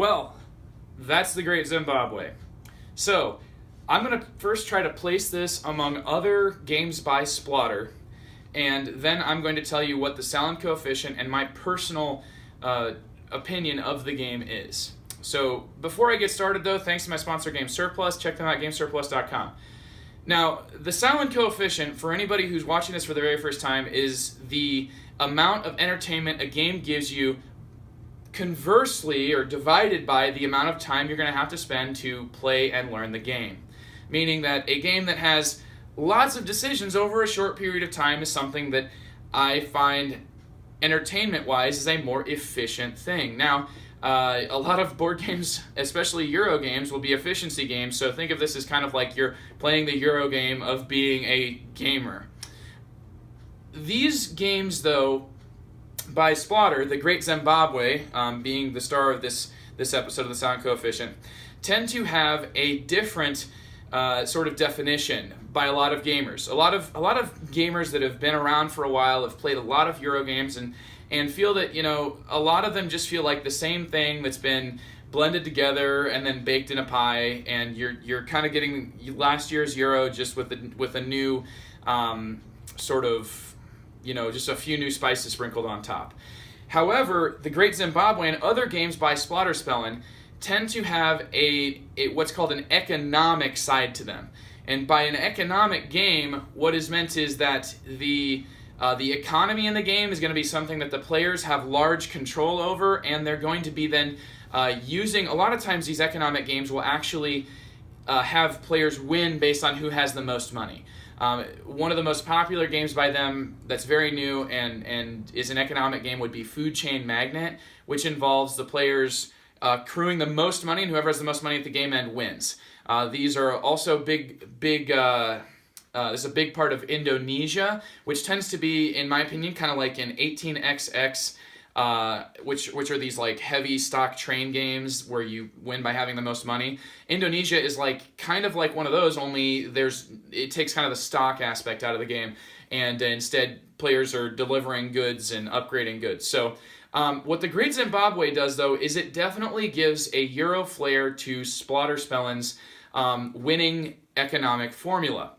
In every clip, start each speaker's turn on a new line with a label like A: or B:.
A: Well, that's the Great Zimbabwe. So, I'm going to first try to place this among other games by Splotter, and then I'm going to tell you what the Sallen Coefficient and my personal opinion of the game is. So, before I get started though, thanks to my sponsor Game Surplus. Check them out at gamesurplus.com. Now, the Sallen Coefficient, for anybody who's watching this for the very first time, is the amount of entertainment a game gives you conversely or divided by the amount of time you're going to have to spend to play and learn the game. Meaning that a game that has lots of decisions over a short period of time is something that I find entertainment-wise is a more efficient thing. Now, a lot of board games, especially Euro games, will be efficiency games, so think of this as kind of like you're playing the Euro game of being a gamer. These games, though, by Splotter, the Great Zimbabwe, being the star of this episode of the Sallen Coefficient, tend to have a different sort of definition by a lot of gamers. A lot of gamers that have been around for a while have played a lot of Euro games and feel that, you know, a lot of them just feel like the same thing that's been blended together and then baked in a pie, and you're kind of getting last year's Euro just with a new sort of, you know, just a few new spices sprinkled on top. However, the Great Zimbabwe and other games by Splotter Spellen tend to have a what's called an economic side to them. And by an economic game, what is meant is that the economy in the game is going to be something that the players have large control over, and they're going to be then using, a lot of times these economic games will actually have players win based on who has the most money. One of the most popular games by them that's very new and is an economic game would be Food Chain Magnate, which involves the players accruing the most money, and whoever has the most money at the game end wins. These are also big. This is a big part of Indonesia, which tends to be, in my opinion, kind of like an 18xx, which are these like heavy stock train games where you win by having the most money. Indonesia is like kind of like one of those, only it takes kind of the stock aspect out of the game, and instead players are delivering goods and upgrading goods. So what the Great Zimbabwe does, though, is it definitely gives a Euro flair to Splotter Spellen's winning economic formula.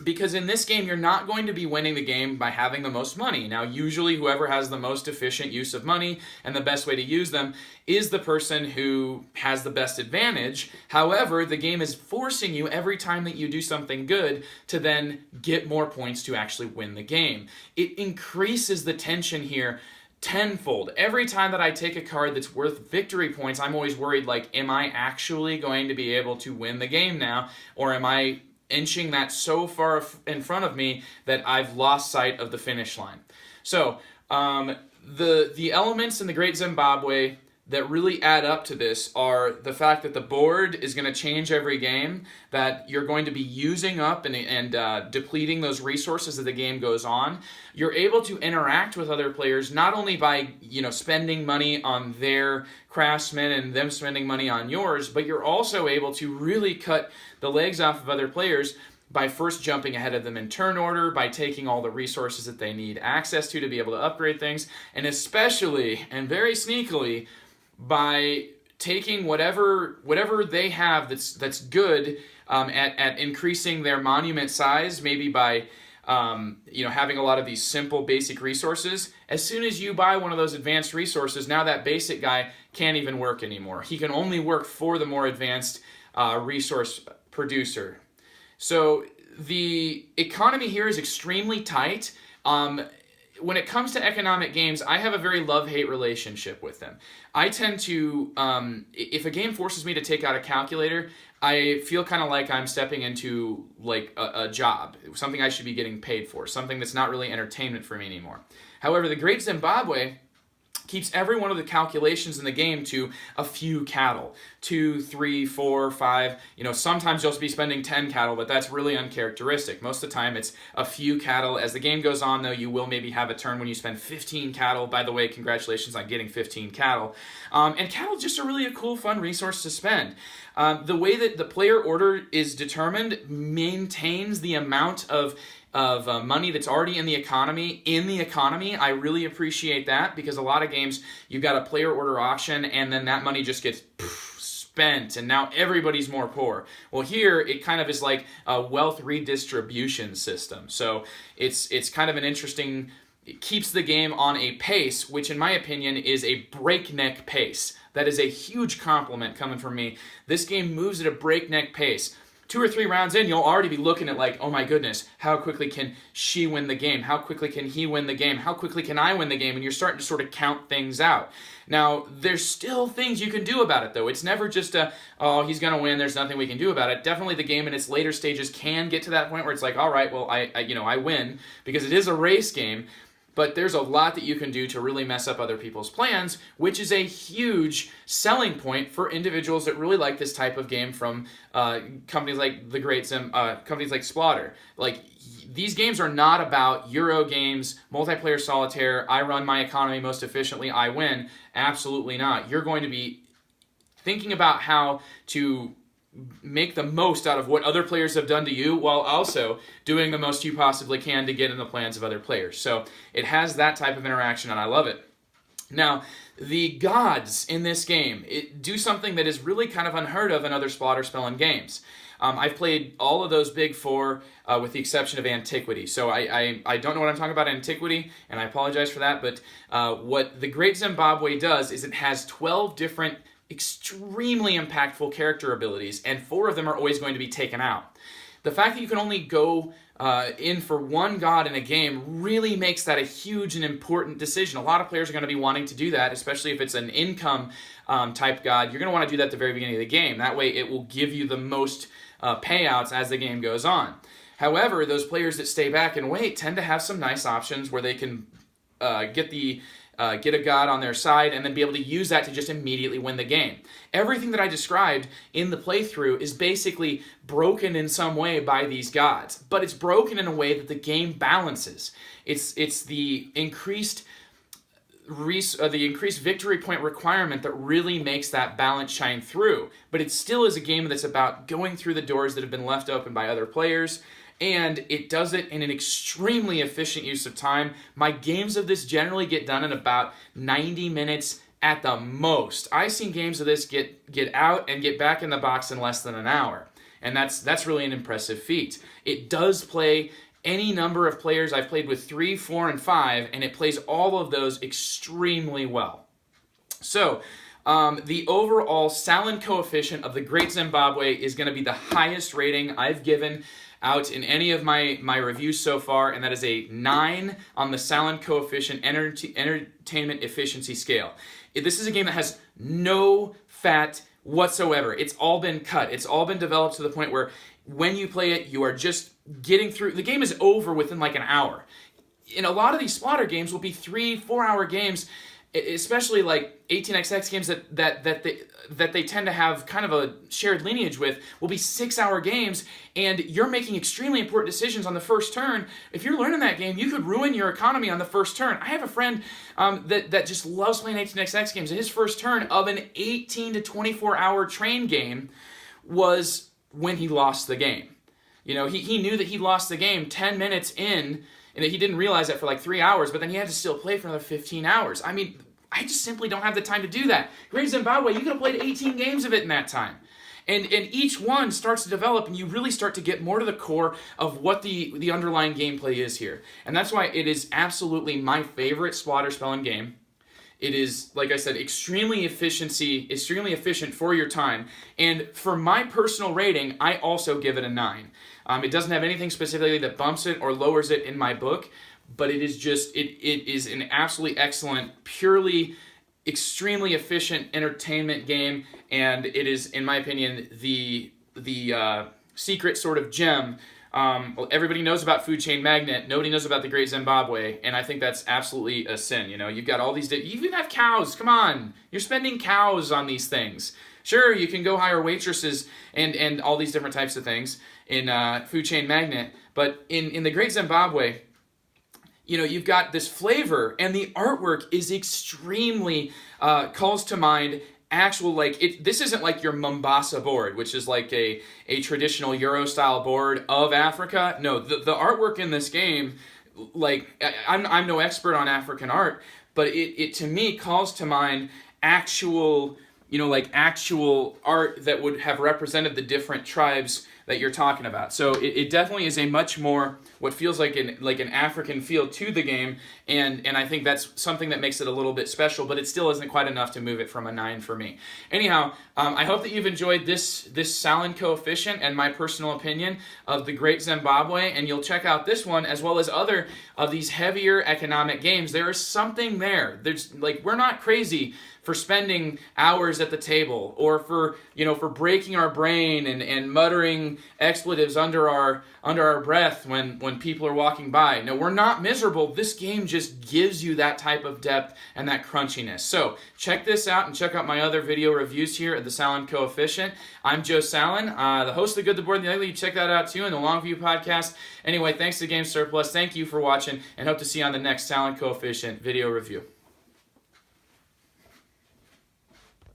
A: Because in this game, you're not going to be winning the game by having the most money. Now, usually whoever has the most efficient use of money and the best way to use them is the person who has the best advantage. However, the game is forcing you every time that you do something good to then get more points to actually win the game. It increases the tension here tenfold. Every time that I take a card that's worth victory points, I'm always worried, like, am I actually going to be able to win the game now? Or am I inching that so far in front of me that I've lost sight of the finish line? So, the elements in the Great Zimbabwe that really add up to this are the fact that the board is going to change every game, that you're going to be using up and depleting those resources as the game goes on. You're able to interact with other players not only by, you know, spending money on their craftsmen and them spending money on yours, but you're also able to really cut the legs off of other players by first jumping ahead of them in turn order, by taking all the resources that they need access to be able to upgrade things, and especially, and very sneakily, by taking whatever they have that's good at increasing their monument size, maybe by having a lot of these simple basic resources. As soon as you buy one of those advanced resources, now that basic guy can't even work anymore. He can only work for the more advanced resource producer. So the economy here is extremely tight. When it comes to economic games, I have a very love-hate relationship with them. I tend to, if a game forces me to take out a calculator, I feel kind of like I'm stepping into like a job, something I should be getting paid for, something that's not really entertainment for me anymore. However, the Great Zimbabwe keeps every one of the calculations in the game to a few cattle. 2, 3, 4, 5. Sometimes you'll be spending 10 cattle, but that's really uncharacteristic. Most of the time it's a few cattle. As the game goes on, though, you will maybe have a turn when you spend 15 cattle. By the way, congratulations on getting 15 cattle. And cattle just are really a cool, fun resource to spend. The way that the player order is determined maintains the amount of money that's already in the economy. I really appreciate that, because a lot of games you've got a player order auction and then that money just gets spent and now everybody's more poor. Well, here it kind of is like a wealth redistribution system. So it's kind of an interesting. It keeps the game on a pace, which in my opinion is a breakneck pace. That is a huge compliment coming from me. This game moves at a breakneck pace. 2 or 3 rounds in, you'll already be looking at like, oh my goodness, how quickly can she win the game? How quickly can he win the game? How quickly can I win the game? And you're starting to sort of count things out. Now, there's still things you can do about it, though. It's never just oh, he's going to win, there's nothing we can do about it. Definitely the game in its later stages can get to that point where it's like, all right, well, I win, because it is a race game. But there's a lot that you can do to really mess up other people's plans, which is a huge selling point for individuals that really like this type of game from companies like companies like Splotter. Like, these games are not about Euro games, multiplayer solitaire, I run my economy most efficiently, I win. Absolutely not. You're going to be thinking about how to make the most out of what other players have done to you, while also doing the most you possibly can to get in the plans of other players. So it has that type of interaction, and I love it. Now, the gods in this game do something that is really kind of unheard of in other Splotter Spellen games. I've played all of those big 4 with the exception of Antiquity. So I don't know what I'm talking about in Antiquity, and I apologize for that, but what the Great Zimbabwe does is it has 12 different extremely impactful character abilities, and 4 of them are always going to be taken out. The fact that you can only go in for 1 god in a game really makes that a huge and important decision. A lot of players are going to be wanting to do that, especially if it's an income type god. You're going to want to do that at the very beginning of the game. That way it will give you the most payouts as the game goes on. However, those players that stay back and wait tend to have some nice options where they can get a god on their side and then be able to use that to just immediately win the game. Everything that I described in the playthrough is basically broken in some way by these gods, but it's broken in a way that the game balances. It's the increased victory point requirement that really makes that balance shine through. But it still is a game that's about going through the doors that have been left open by other players, and it does it in an extremely efficient use of time. My games of this generally get done in about 90 minutes at the most. I've seen games of this get out and get back in the box in less than an hour, and that's really an impressive feat. It does play any number of players. I've played with 3, 4, and 5, and it plays all of those extremely well. So, the overall Sallen Coefficient of the Great Zimbabwe is going to be the highest rating I've given out in any of my reviews so far, and that is a 9 on the Sallen Coefficient Entertainment Efficiency Scale. This is a game that has no fat whatsoever. It's all been cut. It's all been developed to the point where when you play it, you are just getting through. The game is over within like an hour. In a lot of these Splotter games will be 3-4 hour games, especially like 18xx games that they tend to have kind of a shared lineage with, will be 6-hour games, and you're making extremely important decisions on the first turn. If you're learning that game, you could ruin your economy on the first turn. I have a friend that just loves playing 18xx games, and his first turn of an 18 to 24 hour train game was when he lost the game. You know, he knew that he lost the game 10 minutes in, and that he didn't realize that for like 3 hours, but then he had to still play for another 15 hours. I mean, I just simply don't have the time to do that. Great Zimbabwe, you could have played 18 games of it in that time. And each one starts to develop, and you really start to get more to the core of what the underlying gameplay is here. And that's why it is absolutely my favorite Splotter Spellen game. It is, like I said, extremely efficient for your time. And for my personal rating, I also give it a 9. It doesn't have anything specifically that bumps it or lowers it in my book, but it is just, it is an absolutely excellent, purely, extremely efficient entertainment game, and it is, in my opinion, the secret sort of gem. Everybody knows about Food Chain Magnate, nobody knows about the Great Zimbabwe, and I think that's absolutely a sin. You know, you've got all these, you even have cows, come on, you're spending cows on these things. Sure, you can go hire waitresses and all these different types of things in Food Chain Magnate, but in the Great Zimbabwe, you know, you've got this flavor, and the artwork is extremely, calls to mind actual, like, this isn't like your Mombasa board, which is like a traditional Euro style board of Africa. No, the artwork in this game, like, I'm no expert on African art, but it to me calls to mind actual, like actual art that would have represented the different tribes that you're talking about. So it definitely is a much more what feels like an African feel to the game, and I think that's something that makes it a little bit special, but it still isn't quite enough to move it from a 9 for me. Anyhow, I hope that you've enjoyed this Sallen Coefficient and my personal opinion of the Great Zimbabwe, and you'll check out this one as well as other of these heavier economic games. There is something there. There's, like, we're not crazy for spending hours at the table, or for breaking our brain and muttering expletives under our breath when people are walking by. No, we're not miserable. This game just gives you that type of depth and that crunchiness. So check this out and check out my other video reviews here at the Sallen Coefficient. I'm Joe Sallen, the host of The Good, the Bored, and the Ugly. You check that out too in the Longview podcast. Anyway, thanks to Game Surplus. Thank you for watching, and hope to see you on the next Sallen Coefficient video review.